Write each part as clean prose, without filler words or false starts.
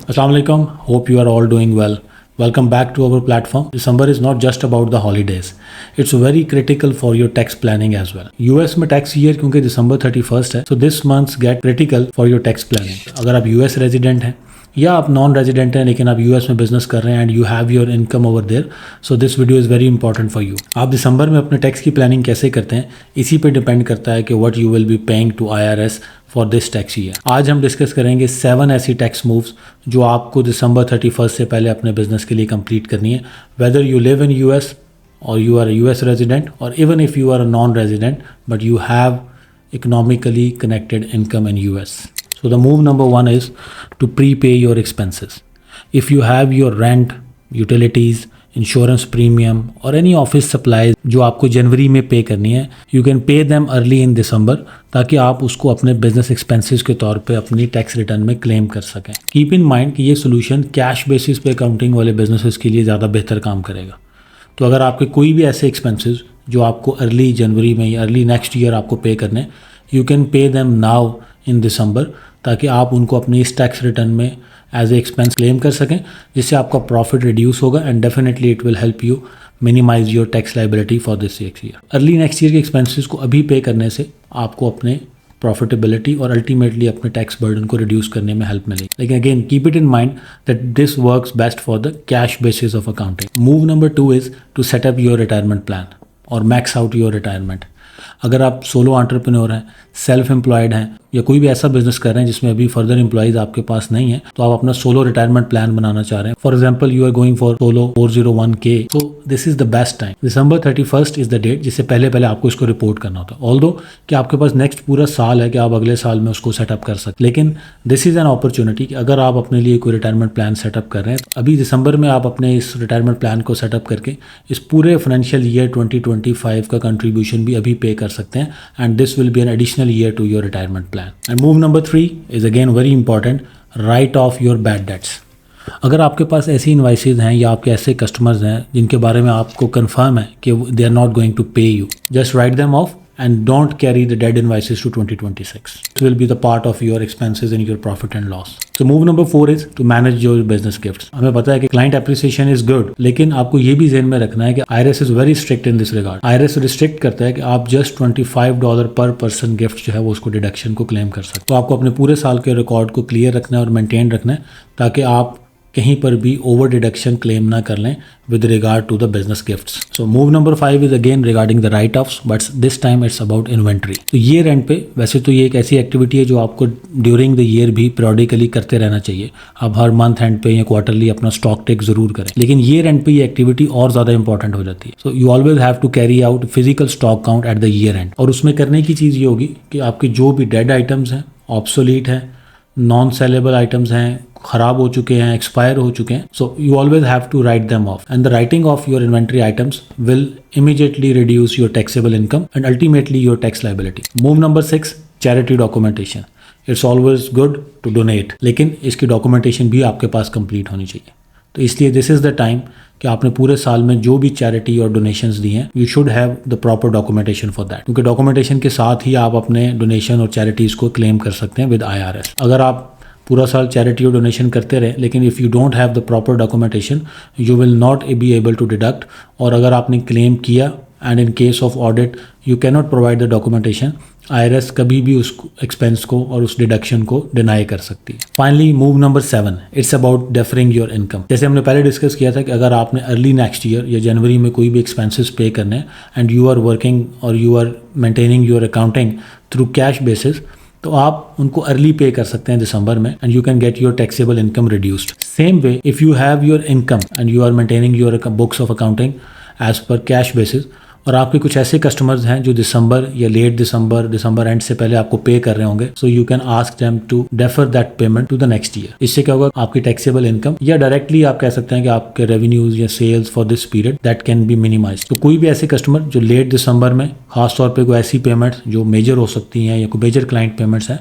Assalamu alaikum. Hope you are all doing well. Welcome back to our platform. December is not just about the holidays. It's very critical for your tax planning as well. US में tax year क्योंकि December 31st है, so this month get critical for your tax planning. अगर आप US resident हैं या आप non resident हैं लेकिन आप यूएस में बिजनेस कर रहे हैं and you have your income over there, so this video is very important for you. आप दिसंबर में अपने टैक्स की प्लानिंग कैसे करते हैं, इसी पे डिपेंड करता है कि what you will be paying to IRS for this tax year. आज हम डिस्कस करेंगे 7 ऐसी टैक्स मूव्स जो आपको दिसंबर 31 से पहले अपने बिजनेस के लिए कंप्लीट करनी है, whether you live in US or you are a US resident, or even if you are a non-resident but you have economically connected income in US. So the move number 1 is to prepay your expenses. If you have your rent, utilities, insurance premium or any office supplies जो आपको जनवरी में पे करनी है, you can pay them early in December ताकि आप उसको अपने बिजनेस एक्सपेंसेस के तौर पे अपनी टैक्स रिटर्न में क्लेम कर सकें. कीप इन माइंड कि ये सोल्यूशन कैश बेसिस पे अकाउंटिंग वाले बिजनेसेस के लिए ज़्यादा बेहतर काम करेगा. तो अगर आपके कोई भी ऐसे एक्सपेंसेस जो आपको अर्ली जनवरी में या अर्ली नेक्स्ट ईयर आपको पे करने, you can pay them now in December ताकि आप उनको अपनी इस टैक्स रिटर्न में एज ए एक्सपेंस क्लेम कर सकें, जिससे आपका प्रॉफिट रिड्यूस होगा and definitely it will help you minimize your tax liability for this year. Early next year के एक्सपेंसेस को अभी पे करने से आपको अपने प्रॉफिटेबिलिटी और अल्टीमेटली अपने टैक्स बर्डन को रिड्यूस करने में हेल्प मिलेगी. लेकिन again keep it in mind that this works best for the cash basis of accounting. Move number 2 is to set up your retirement plan और मैक्स आउट योर रिटायरमेंट. अगर आप solo entrepreneur हैं, self employed हैं या कोई भी ऐसा business कर रहे हैं जिसमें अभी फर्दर एम्प्लॉइज आपके पास नहीं है, तो आप अपना सोलो रिटायरमेंट प्लान बनाना चाह रहे हैं. For example you are going for solo 401k, तो this is the best time. December 31 is the date जिससे पहले आपको इसको रिपोर्ट करना होता है. ऑल्दो कि आपके पास नेक्स्ट पूरा साल है कि आप अगले साल में उसको सेटअप कर सकते, लेकिन दिस इज एन अपॉर्चुनिटी कि अगर आप अपने लिए कोई रिटायरमेंट प्लान सेटअप कर रहे हैं, तो अभी दिसंबर में आप अपने इस रिटायरमेंट प्लान को सेटअप करके इस पूरे फाइनेंशियल ईयर 2025 का कंट्रीब्यूशन भी अभी पे कर सकते हैं and this will be an additional year to your retirement plan. And move number 3 is again very important, write off your bad debts. अगर आपके पास ऐसी इनवाइसेज हैं या आपके ऐसे कस्टमर्स हैं जिनके बारे में आपको कंफर्म है कि they are not going to pay you, just write them off and don't carry the dead invoices to 2026. It will be the part of your expenses in your profit and loss. So move number 4 is to manage your business gifts. हमें पता है कि client appreciation is good, लेकिन आपको ये भी ज़हन में रखना है कि IRS is very strict in this regard. IRS restrict करता है कि आप just $25 per person gift जो है वो उसको डिडक्शन को क्लेम कर सकते. तो आपको अपने पूरे साल के रिकॉर्ड को क्लियर रखना है और मेंटेन रखना है ताकि आप कहीं पर भी ओवर डिडक्शन क्लेम ना कर लें with regard to the business gifts. So move number 5 is again regarding the write offs, but this time it's about inventory. तो ये रेंट पे वैसे तो ये एक ऐसी एक्टिविटी है जो आपको ड्यूरिंग द ईयर भी पीरियडिकली करते रहना चाहिए. आप हर मंथ एंड पे या क्वार्टरली अपना स्टॉक टेक जरूर करें, लेकिन ये रेंट पे ये एक्टिविटी और ज़्यादा इंपॉर्टेंट हो जाती है. So you always have to carry out physical stock count at the year end. और उसमें करने की चीज़ ये होगी कि आपके जो भी डेड आइटम्स हैं, ऑब्सोलीट हैं, नॉन सेलेबल आइटम्स हैं, खराब हो चुके हैं, एक्सपायर हो चुके हैं, so you always have to write them off and the writing off your inventory items will immediately reduce your taxable income and ultimately your tax liability. Move number 6 charity documentation. It's always good to donate, लेकिन इसकी documentation भी आपके पास complete होनी चाहिए. तो इसलिए this is the time कि आपने पूरे साल में जो भी चैरिटी और डोनेशंस दी हैं, you should have the proper documentation for that, क्योंकि डॉक्यूमेंटेशन के साथ ही आप अपने डोनेशन और चैरिटीज़ को क्लेम कर सकते हैं विद IRS. अगर आप पूरा साल चैरिटी और डोनेशन करते रहे लेकिन if you don't have the proper documentation, you will not be able to deduct. और अगर आपने क्लेम किया and in case of audit you can not provide the documentation, IRS कभी भी उस एक्सपेंस को और उस डिडक्शन को डिनाई कर सकती है. Finally move number 7 it's about deferring your income. जैसे हमने पहले डिस्कस किया था कि अगर आपने अर्ली नेक्स्ट ईयर या जनवरी में कोई भी एक्सपेंसेस पे करने एंड यू आर वर्किंग और you are maintaining your accounting through cash basis, तो आप उनको अर्ली पे कर सकते हैं दिसंबर में and you can get your taxable income reduced. Same way if you have your income and you are maintaining your books of accounting as per cash basis, और आपके कुछ ऐसे कस्टमर्स हैं जो दिसंबर या लेट दिसंबर एंड से पहले आपको पे कर रहे होंगे, so you can ask them to defer that payment to the next year. इससे क्या होगा, आपकी टैक्सेबल इनकम या डायरेक्टली आप कह सकते हैं कि आपके रेवेन्यूज या sales for this period that can be minimize. तो कोई भी ऐसे कस्टमर जो लेट दिसंबर में, खासतौर पर कोई ऐसी पेमेंट्स जो मेजर हो सकती हैं या कोई मेजर क्लाइंट पेमेंट्स हैं,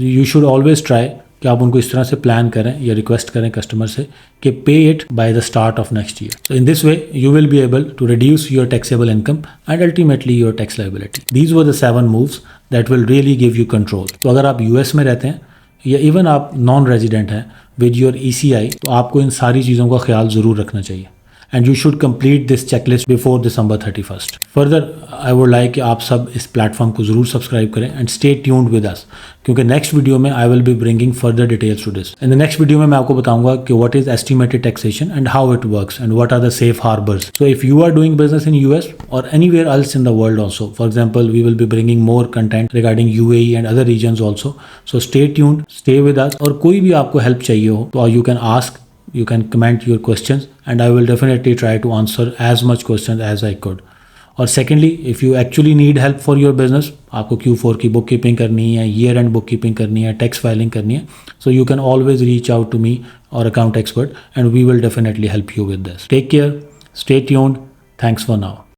यू शुड ऑलवेज ट्राई कि आप उनको इस तरह से प्लान करें या रिक्वेस्ट करें कस्टमर से कि pay it by the start of next year. So in this way you will be able to reduce your taxable income and ultimately your tax liability. These were the 7 moves that will really give you control. तो अगर आप US में रहते हैं या even आप non resident हैं with your ECI, तो आपको इन सारी चीज़ों का ख्याल ज़रूर रखना चाहिए and you should complete this checklist before December 31st। Further I would like कि आप सब इस प्लेटफॉर्म को ज़रूर सब्सक्राइब करें and stay tuned with us, क्योंकि नेक्स्ट वीडियो में I will be bringing further details to this. In the next video में मैं आपको बताऊंगा कि what is estimated taxation and how it works and what are the safe harbours. So if you are doing business in US or anywhere else in the world also, for example, we will be bringing more content regarding UAE and other regions also, so stay tuned, stay with us। और कोई भी आपको help चाहिए हो तो you can ask, you can comment your questions and I will definitely try to answer as much questions as I could। और secondly, if you actually need help for your business, आपको Q4 की book keeping करनी है, year and book keeping करनी है, tax filing करनी है, so you can always reach out to me और account expert and we will definitely help you with this. Take care, stay tuned, thanks for now.